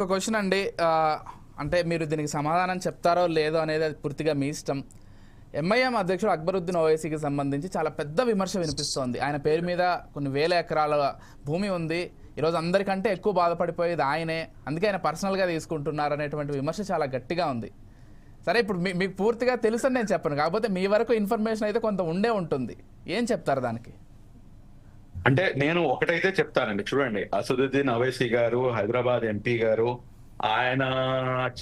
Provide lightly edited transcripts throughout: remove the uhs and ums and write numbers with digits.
ఒక క్వశ్చన్ అండి. అంటే మీరు దీనికి సమాధానం చెప్తారో లేదో అనేది అది పూర్తిగా మీ ఇష్టం. ఎంఐఎం అధ్యక్షుడు అక్బరుద్దీన్ ఓవైసీకి సంబంధించి చాలా పెద్ద విమర్శ వినిపిస్తోంది. ఆయన పేరు మీద కొన్ని వేల ఎకరాల భూమి ఉంది. ఈరోజు అందరికంటే ఎక్కువ బాధపడిపోయేది ఆయనే, అందుకే ఆయన పర్సనల్గా తీసుకుంటున్నారు అనేటువంటి విమర్శ చాలా గట్టిగా ఉంది. సరే, ఇప్పుడు మీకు పూర్తిగా తెలుసని నేను చెప్పను, కాకపోతే మీ వరకు ఇన్ఫర్మేషన్ అయితే కొంత ఉండే ఉంటుంది. ఏం చెప్తారు దానికి? అంటే నేను ఒకటైతే చెప్తానండి, చూడండి, అసదుద్దీన్ ఓవైసీ గారు, హైదరాబాద్ ఎంపీ గారు, ఆయన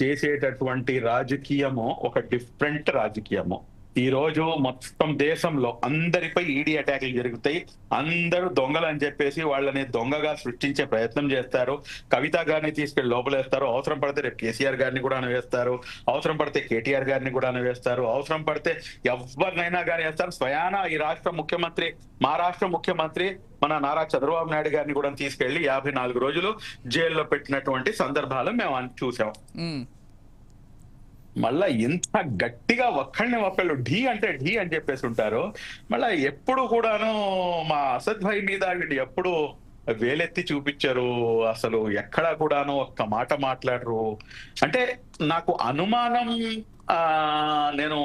చేసేటటువంటి రాజకీయము ఒక డిఫరెంట్ రాజకీయము. ఈ రోజు మొత్తం దేశంలో అందరిపై ఈడీ అటాకులు జరుగుతాయి. అందరూ దొంగలు అని చెప్పేసి వాళ్ళని దొంగగా సృష్టించే ప్రయత్నం చేస్తారు. కవిత గారిని తీసుకెళ్లి లోపలేస్తారు. అవసరం పడితే రేపు కేసీఆర్ గారిని కూడా అనవేస్తారు. అవసరం పడితే కేటీఆర్ గారిని కూడా అనవేస్తారు. అవసరం పడితే ఎవరినైనా కానీ వేస్తారు. స్వయాన ఈ రాష్ట్ర ముఖ్యమంత్రి, మా రాష్ట్ర ముఖ్యమంత్రి మన నారా చంద్రబాబు నాయుడు గారిని కూడా తీసుకెళ్లి 54 రోజులు జైల్లో పెట్టినటువంటి సందర్భాలు మేము చూసాం. మళ్ళా ఎంత గట్టిగా ఒక్కళ్ళు ఢీ అంటే ఢీ అని చెప్పేసి ఉంటారు. మళ్ళా ఎప్పుడు కూడాను మా అసద్ భాయ్ మీద వీళ్ళు ఎప్పుడు వేలెత్తి చూపించారు. అసలు ఎక్కడా కూడాను ఒక్క మాట మాట్లాడరు. అంటే నాకు అనుమానం, నేను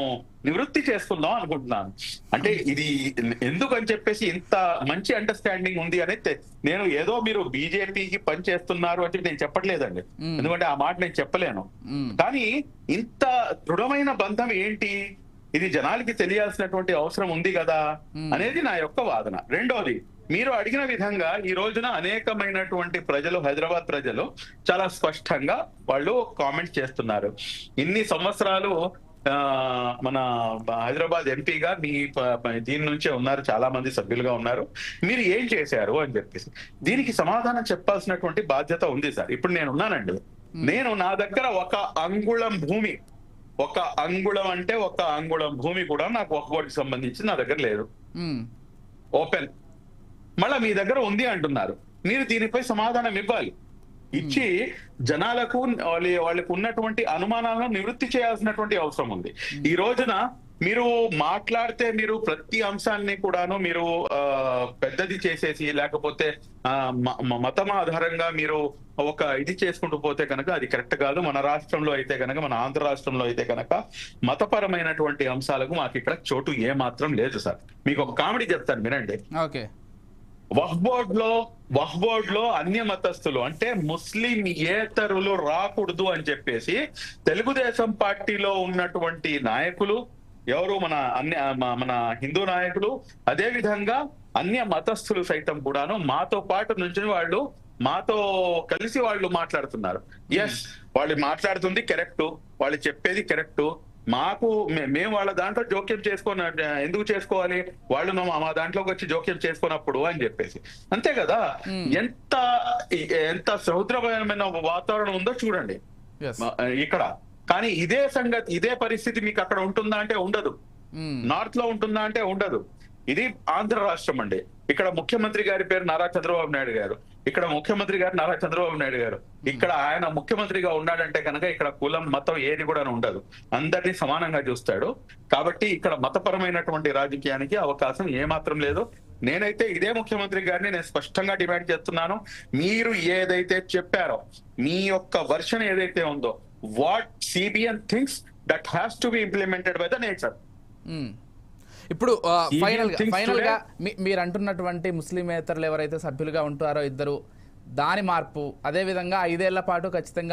నివృత్తి చేసుకుందాం అనుకుంటున్నాను. అంటే ఇది ఎందుకని చెప్పేసి ఇంత మంచి అండర్స్టాండింగ్ ఉంది అనేది నేను ఏదో మీరు బీజేపీకి పని చేస్తున్నారు అంటే నేను చెప్పట్లేదండి, ఎందుకంటే ఆ మాట నేను చెప్పలేను. కానీ ఇంత దృఢమైన బంధం ఏంటి, ఇది జనాలకి తెలియాల్సినటువంటి అవసరం ఉంది కదా అనేది నా యొక్క వాదన. రెండోది, మీరు అడిగిన విధంగా ఈ రోజున అనేకమైనటువంటి ప్రజలు, హైదరాబాద్ ప్రజలు చాలా స్పష్టంగా వాళ్ళు కామెంట్ చేస్తున్నారు. ఇన్ని సంవత్సరాలు మన హైదరాబాద్ ఎంపీగా మీ దీని నుంచే ఉన్నారు, చాలా మంది సభ్యులుగా ఉన్నారు, మీరు ఏం చేశారు అని చెప్పేసి దీనికి సమాధానం చెప్పాల్సినటువంటి బాధ్యత ఉంది సార్. ఇప్పుడు నేను ఉన్నానండి, నేను నా దగ్గర ఒక అంగుళం భూమి, ఒక అంగుళం అంటే ఒక అంగుళం భూమి కూడా నాకు ఒక్కొక్కటికి సంబంధించి నా దగ్గర లేదు, ఓపెన్. మళ్ళా మీ దగ్గర ఉంది అంటున్నారు. మీరు దీనిపై సమాధానం ఇవ్వాలి. ఇచ్చి జనాలకు వాళ్ళకు ఉన్నటువంటి అనుమానాలను నివృత్తి చేయాల్సినటువంటి అవసరం ఉంది. ఈ రోజున మీరు మాట్లాడితే మీరు ప్రతి అంశాన్ని కూడాను మీరు పెద్దది చేసేసి, లేకపోతే మతం ఆధారంగా మీరు ఒక ఇది చేసుకుంటూ పోతే కనుక అది కరెక్ట్ కాదు. మన రాష్ట్రంలో అయితే కనుక, మన ఆంధ్ర రాష్ట్రంలో అయితే కనుక మతపరమైనటువంటి అంశాలకు మాకు ఇక్కడ చోటు ఏ మాత్రం లేదు సార్. మీకు ఒక కామెడీ చెప్తాను, వినండి. ఓకే. వక్ఫ్ బోర్డ్ లో అన్య మతస్థులు అంటే ముస్లిం ఏతరులు రాకూడదు అని చెప్పేసి తెలుగుదేశం పార్టీలో ఉన్నటువంటి నాయకులు ఎవరు, మన హిందూ నాయకులు, అదే విధంగా అన్య మతస్థులు సైతం కూడాను మాతో పాటు నుంచి వాళ్ళు మాతో కలిసి వాళ్ళు మాట్లాడుతున్నారు. ఎస్, వాళ్ళు మాట్లాడుతుంది కరెక్ట్, వాళ్ళు చెప్పేది కరెక్ట్. మేము వాళ్ళ దాంట్లో జోక్యం ఎందుకు చేసుకోవాలి, వాళ్ళు మా దాంట్లోకి వచ్చి జోక్యం చేసుకున్నప్పుడు అని చెప్పేసి, అంతే కదా. ఎంత సౌద్రమైన వాతావరణం ఉందో చూడండి ఇక్కడ. కానీ ఇదే పరిస్థితి మీకు అక్కడ ఉంటుందా అంటే ఉండదు, నార్త్ లో ఉంటుందా అంటే ఉండదు. ఇది ఆంధ్ర రాష్ట్రం అండి. ఇక్కడ ముఖ్యమంత్రి గారి పేరు నారా చంద్రబాబు నాయుడు గారు, ఇక్కడ ముఖ్యమంత్రి గారు నారా చంద్రబాబు నాయుడు గారు. ఇక్కడ ఆయన ముఖ్యమంత్రిగా ఉన్నాడంటే కనుక ఇక్కడ కులం, మతం ఏది కూడా ఉండదు, అందరినీ సమానంగా చూస్తాడు. కాబట్టి ఇక్కడ మతపరమైనటువంటి రాజకీయానికి అవకాశం ఏమాత్రం లేదు. నేనైతే ఇదే ముఖ్యమంత్రి గారిని నేను స్పష్టంగా డిమాండ్ చేస్తున్నాను, మీరు ఏదైతే చెప్పారో, మీ యొక్క వర్షన్ ఏదైతే ఉందో, what CBN things that has to be implemented by the nature. ఇప్పుడు ఫైనల్ గా మీరు అంటున్నటువంటి ముస్లిమేతరులు ఎవరైతే సభ్యులుగా ఉంటారో ఇద్దరు, దాని మార్పు, అదే విధంగా 5 ఏళ్ల పాటు ఖచ్చితంగా